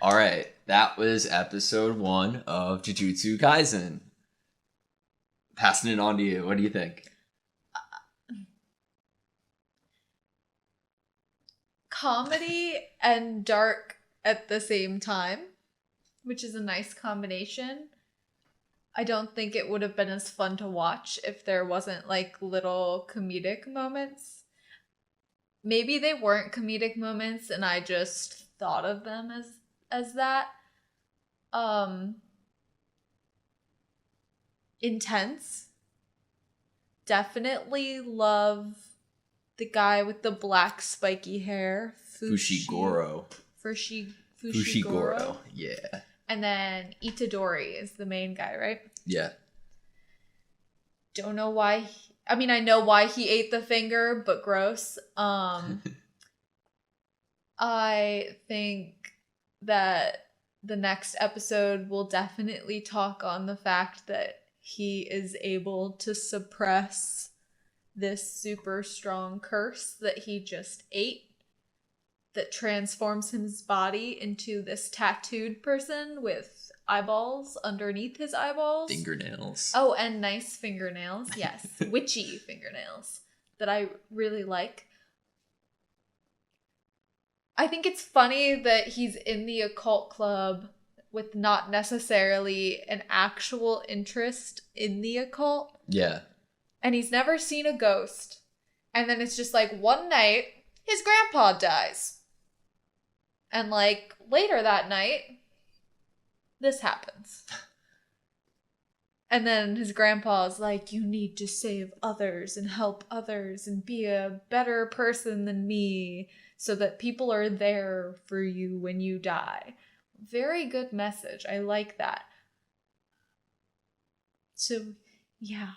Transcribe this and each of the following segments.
All right, that was episode 1 of Jujutsu Kaisen. Passing it on to you. What do you think? Comedy and dark at the same time, which is a nice combination. I don't think it would have been as fun to watch if there wasn't like little comedic moments. Maybe they weren't comedic moments and I just thought of them as that. Intense. Definitely love the guy with the black spiky hair. Fushiguro. Fushiguro. Yeah. And then Itadori is the main guy, right? Yeah. Don't know why. I mean, I know why he ate the finger, but gross. I think that the next episode will definitely talk on the fact that he is able to suppress this super strong curse that he just ate that transforms his body into this tattooed person with eyeballs underneath his eyeballs. Fingernails. Oh, and nice fingernails. Yes. Witchy fingernails that I really like. I think it's funny that he's in the occult club with not necessarily an actual interest in the occult. Yeah. And he's never seen a ghost. And then it's just like one night, his grandpa dies. And like later that night, this happens. And then his grandpa's like, you need to save others and help others and be a better person than me so that people are there for you when you die. Very good message. I like that. So, yeah.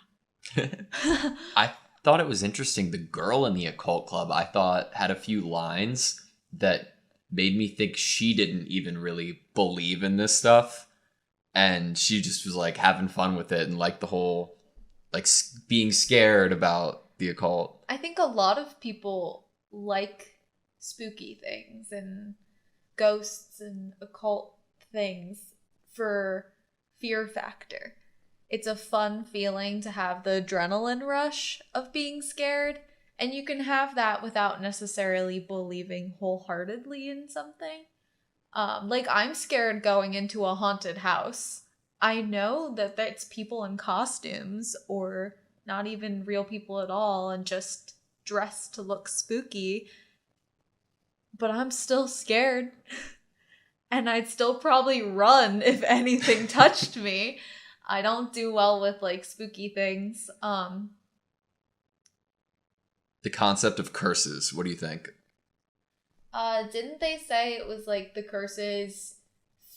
I thought it was interesting. The girl in the occult club, I thought, had a few lines that made me think she didn't even really believe in this stuff. And she just was like having fun with it and like the whole like being scared about the occult. I think a lot of people like spooky things and ghosts and occult things for fear factor. It's a fun feeling to have the adrenaline rush of being scared, and you can have that without necessarily believing wholeheartedly in something. Like, I'm scared going into a haunted house. I know that that's people in costumes or not even real people at all and just dressed to look spooky, but I'm still scared. And I'd still probably run if anything touched me. I don't do well with, like, spooky things. The concept of curses, what do you think? Didn't they say it was, like, the curses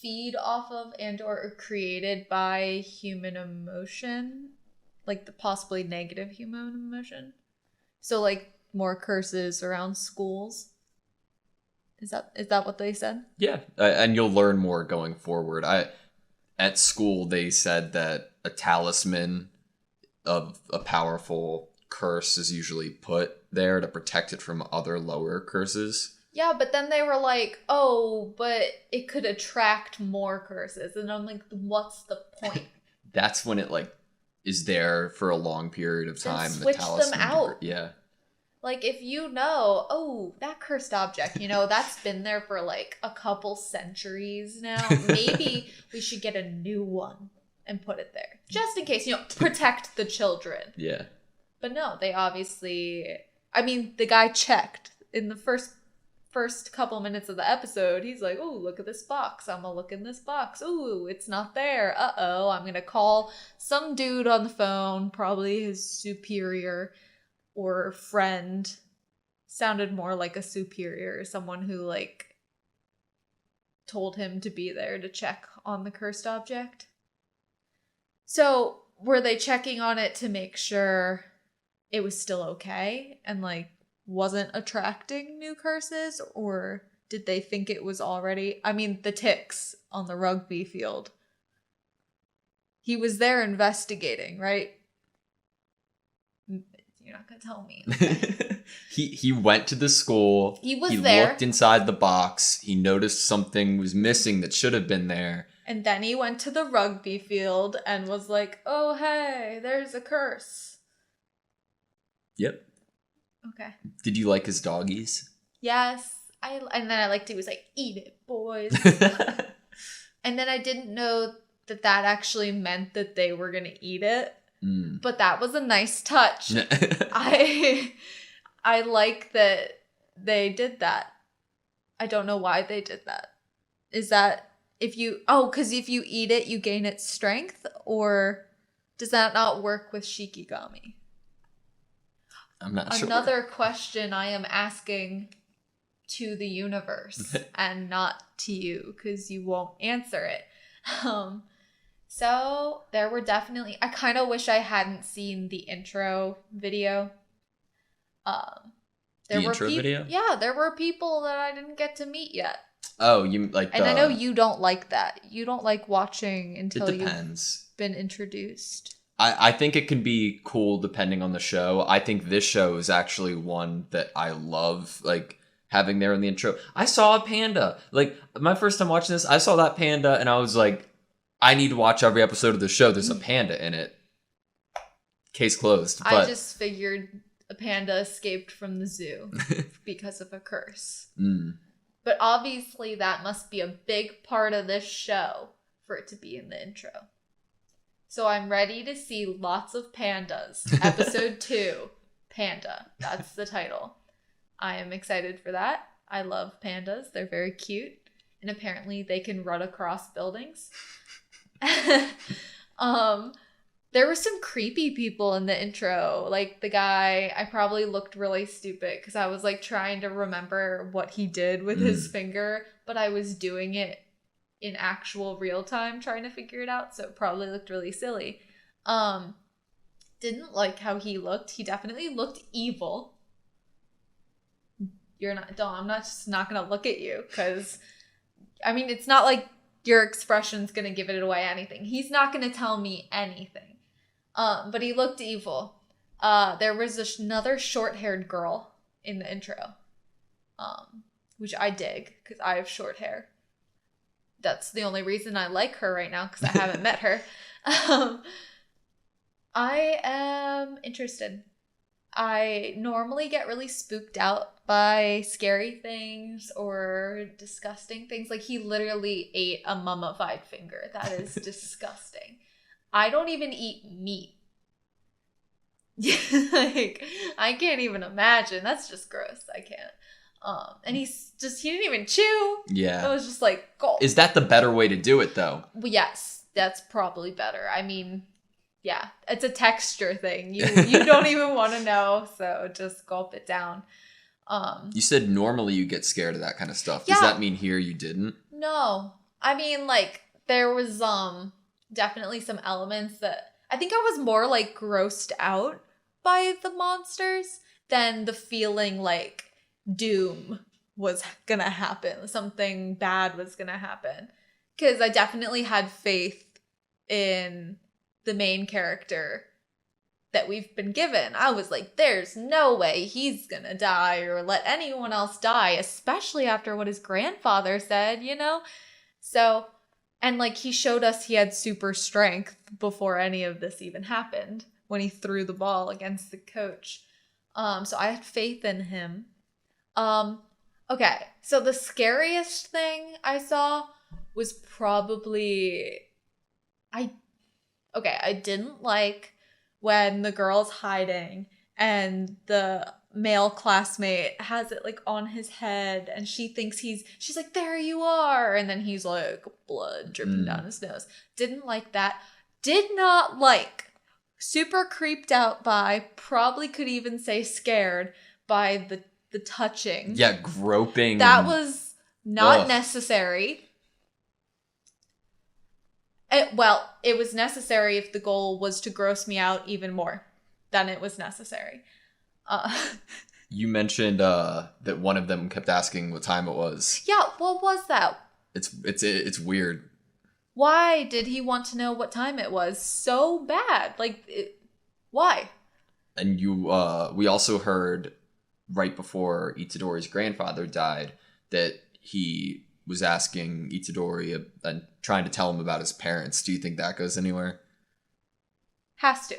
feed off of and or are created by human emotion? Like, the possibly negative human emotion? So, like, more curses around schools? Is that what they said? Yeah, and you'll learn more going forward. At school, they said that a talisman of a powerful curse is usually put there to protect it from other lower curses. Yeah, but then they were like, oh, but it could attract more curses. And I'm like, what's the point? That's when it, like, is there for a long period of time. Then switch them out. Yeah. Like, if you know, oh, that cursed object, you know, that's been there for, like, a couple centuries now. Maybe we should get a new one and put it there. Just in case, you know, protect the children. Yeah. But no, they obviously... I mean, the guy checked. In the first couple minutes of the episode, he's like, oh, look at this box. I'm gonna look in this box. Ooh, it's not there. Uh-oh, I'm gonna call some dude on the phone, probably his superior or friend. Sounded more like a superior, someone who, like, told him to be there to check on the cursed object. So, were they checking on it to make sure it was still okay and, like, wasn't attracting new curses? Or did they think it was already... I mean, the ticks on the rugby field. He was there investigating, right? You You're not gonna tell me. Okay. He went to the school. He was he there. Looked inside the box. He noticed something was missing that should have been there. And then he went to the rugby field and was like, oh, hey, there's a curse. Yep. Okay. Did you like his doggies? Yes. And then I liked he was like, eat it, boys. And then I didn't know that actually meant that they were going to eat it. But that was a nice touch. I like that they did that. I don't know why they did that. Is that because if you eat it, you gain its strength? Or does that not work with Shikigami? I'm not sure. Another question I am asking to the universe and not to you, because you won't answer it. So there were definitely, I kind of wish I hadn't seen the intro video. Video? Yeah, there were people that I didn't get to meet yet. Oh, you like And I know you don't like that. You don't like watching until you've been introduced. I think it can be cool depending on the show. I think this show is actually one that I love, like, having there in the intro. I saw a panda. Like, my first time watching this, I saw that panda and I was like, I need to watch every episode of the show. There's a panda in it. Case closed. But I just figured a panda escaped from the zoo because of a curse. But obviously that must be a big part of this show for it to be in the intro. So I'm ready to see lots of pandas. Episode 2, Panda. That's the title. I am excited for that. I love pandas. They're very cute. And apparently they can run across buildings. There were some creepy people in the intro. Like the guy, I probably looked really stupid because I was like trying to remember what he did with his finger, but I was doing it in actual real time trying to figure it out, so it probably looked really silly. Didn't like how he looked. He definitely looked evil. I'm just not gonna look at you because, I mean, it's not like your expression's gonna give it away anything. He's not gonna tell me anything. But he looked evil. There was another short-haired girl in the intro, which I dig because I have short hair. That's the only reason I like her right now because I haven't met her. I am interested. I normally get really spooked out by scary things or disgusting things. Like, he literally ate a mummified finger. That is disgusting. I don't even eat meat. Like, I can't even imagine. That's just gross. I can't. And he didn't even chew. Yeah. It was just like, gulp. Is that the better way to do it, though? Well, yes, that's probably better. I mean, yeah, it's a texture thing. You don't even want to know, so just gulp it down. You said normally you get scared of that kind of stuff. Yeah. Does that mean here you didn't? No. I mean, like, there was definitely some elements that I think I was more like grossed out by the monsters than the feeling like doom was gonna happen. Something bad was gonna happen. Because I definitely had faith in the main character that we've been given. I was like, there's no way he's gonna die or let anyone else die, especially after what his grandfather said, you know? So, and like, he showed us he had super strength before any of this even happened when he threw the ball against the coach. So I had faith in him. Okay, so the scariest thing I saw was probably, I didn't like when the girl's hiding and the male classmate has it like on his head and she thinks she's like, there you are, and then he's like blood dripping down his nose. Didn't like that. Did not like, super creeped out by, probably could even say scared by the touching. Yeah, groping. That was not necessary. It was necessary if the goal was to gross me out even more. Then it was necessary. You mentioned that one of them kept asking what time it was. Yeah, what was that? It's weird. Why did he want to know what time it was so bad? Like, why? And we also heard right before Itadori's grandfather died that he was asking Itadori and trying to tell him about his parents. Do you think that goes anywhere? Has to.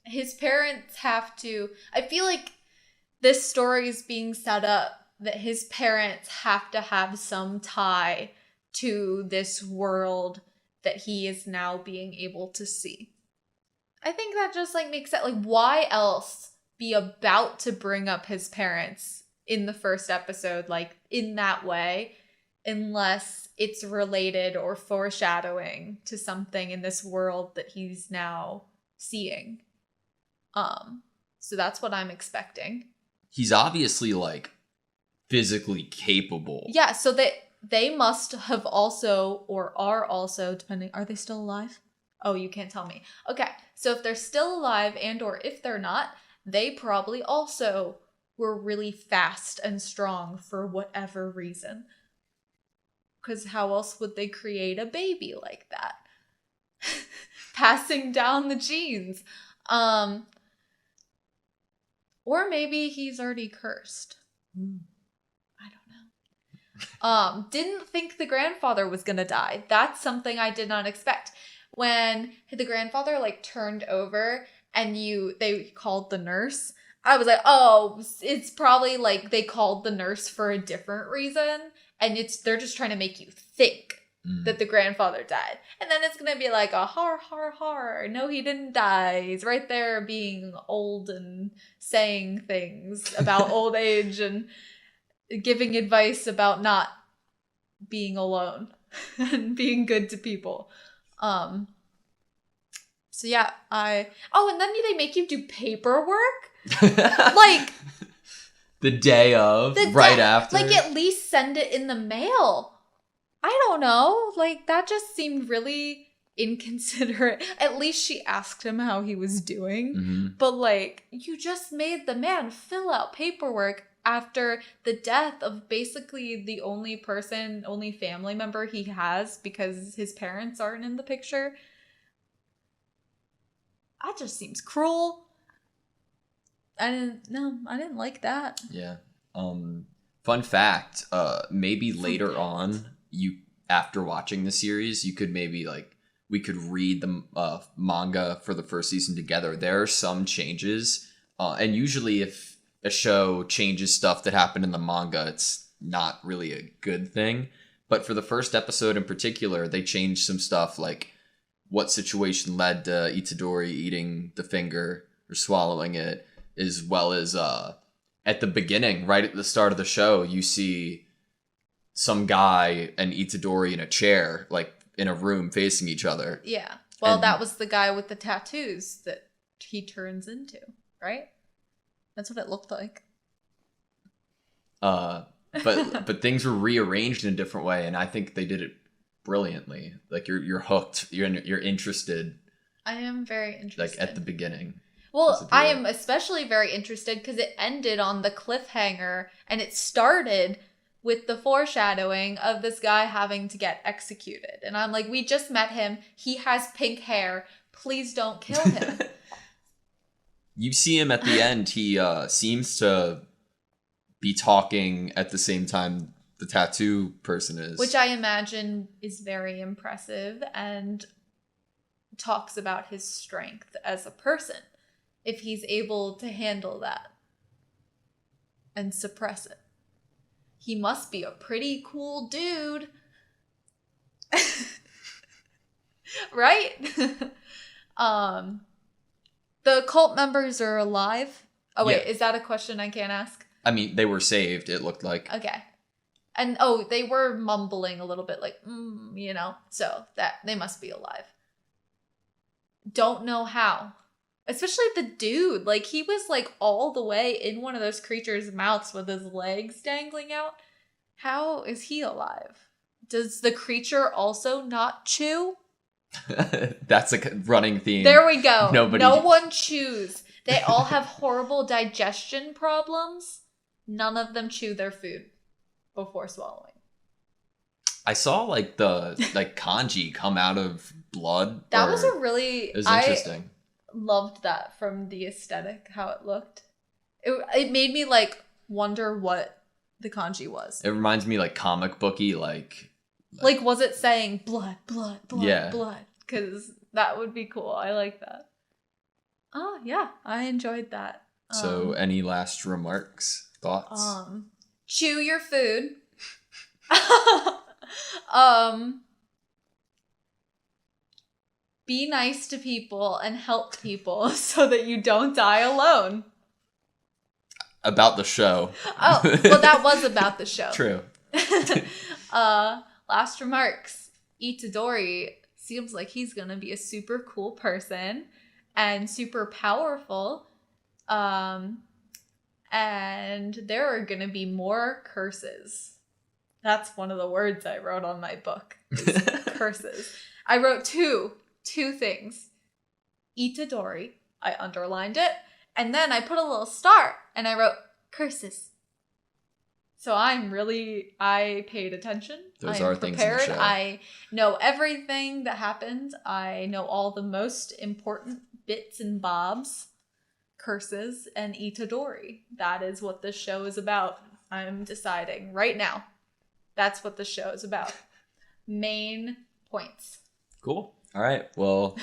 His parents have to. I feel like this story is being set up that his parents have to have some tie to this world that he is now being able to see. I think that just like makes it like, why else be about to bring up his parents in the first episode, like in that way, unless it's related or foreshadowing to something in this world that he's now seeing. So that's what I'm expecting. He's obviously like physically capable. Yeah, so that they must have also, or are also, depending, are they still alive? Oh, you can't tell me. Okay, so if they're still alive and or if they're not, they probably also were really fast and strong for whatever reason. Because how else would they create a baby like that? Passing down the genes. Or maybe he's already cursed. I don't know. Didn't think the grandfather was gonna die. That's something I did not expect. When the grandfather like turned over and they called the nurse, I was like, oh, it's probably like they called the nurse for a different reason, and they're just trying to make you think that the grandfather died. And then it's gonna be like a har har har. No, he didn't die. He's right there being old and saying things about old age and giving advice about not being alone and being good to people. So yeah, and then they make you do paperwork? Like the day of, after. Like at least send it in the mail. I don't know. Like that just seemed really inconsiderate. At least she asked him how he was doing. Mm-hmm. But like, you just made the man fill out paperwork after the death of basically the only family member he has because his parents aren't in the picture. That just seems cruel. I didn't like that. Yeah. Fun fact, maybe later on, after watching the series, you could maybe we could read the manga for the first season together. There are some changes, and usually if a show changes stuff that happened in the manga, it's not really a good thing. But for the first episode in particular, they changed some stuff like what situation led to Itadori eating the finger or swallowing it, as well as at the beginning, right at the start of the show, you see some guy and Itadori in a chair, like in a room facing each other. Yeah. Well, that was the guy with the tattoos that he turns into, right? That's what it looked like. But things were rearranged in a different way, and I think they did it brilliantly. Like you're hooked. You're interested. I am very interested. Like at the beginning. Well, I am especially very interested because it ended on the cliffhanger, and it started with the foreshadowing of this guy having to get executed. And I'm like, we just met him. He has pink hair. Please don't kill him. You see him at the end. He seems to be talking at the same time the tattoo person is. Which I imagine is very impressive and talks about his strength as a person. If he's able to handle that and suppress it. He must be a pretty cool dude. Right? The cult members are alive? Oh, wait, yeah. Is that a question I can't ask? I mean, they were saved, it looked like. Okay. And, they were mumbling a little bit like, so that they must be alive. Don't know how. Especially the dude, like he was like all the way in one of those creatures' mouths with his legs dangling out. How is he alive? Does the creature also not chew? That's a running theme. There we go. No one chews. They all have horrible digestion problems. None of them chew their food before swallowing. I saw the kanji come out of blood. That was it was interesting. loved that from the aesthetic, how it looked. It made me like wonder what the kanji was. It reminds me like comic booky, like was it saying blood, blood, blood, Yeah. blood? Because that would be cool. I like that. Oh yeah, I enjoyed that. So any last remarks, thoughts? Chew your food. Be nice to people and help people so that you don't die alone. About the show. Oh, well, that was about the show. True. Last remarks. Itadori seems like he's gonna be a super cool person and super powerful. And there are gonna be more curses. That's one of the words I wrote on my book. Curses. I wrote two things. Itadori. I underlined it. And then I put a little star and I wrote curses. So I paid attention. Those I am are things in the prepared. show. I know everything that happened. I know all the most important bits and bobs. Curses and Itadori. That is what this show is about. I'm deciding right now. That's what the show is about. Main points. Cool. All right. Well,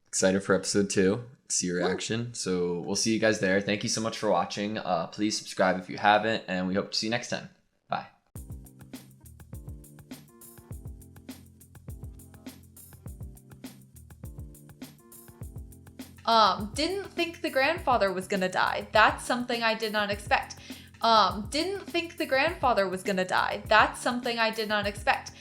excited for episode 2. See your reaction. So we'll see you guys there. Thank you so much for watching. Please subscribe if you haven't, and we hope to see you next time. Bye. Didn't think the grandfather was gonna die. That's something I did not expect. Didn't think the grandfather was gonna die. That's something I did not expect.